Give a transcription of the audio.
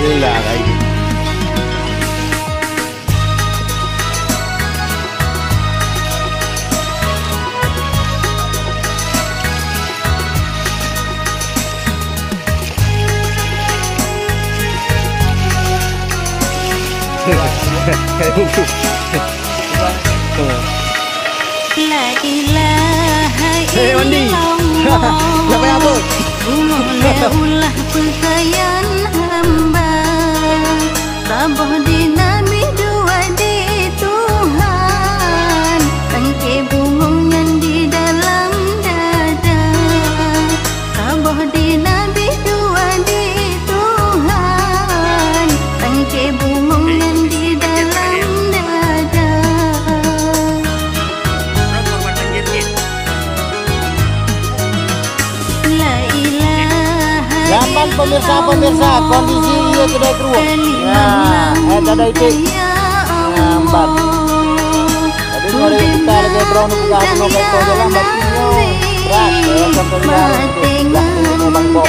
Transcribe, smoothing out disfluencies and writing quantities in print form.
Gila kayak gitu. La ilaha illallah. Siapa yang apa? Ulah pakaian hamba, tabah di Nabi dua di Tuhan, tangke bungungnya di dalam dada, tabah di Nabi dua di Tuhan, tangke bungungnya di dalam dada. La ilaha Zaman pemirsa kondisi dia kedai keruak. Nah, ada itu. Nampak. Tadi kalau kita lagi brown buka buka itu jalan batinyo. Berat, sampai jalan. Memang bok,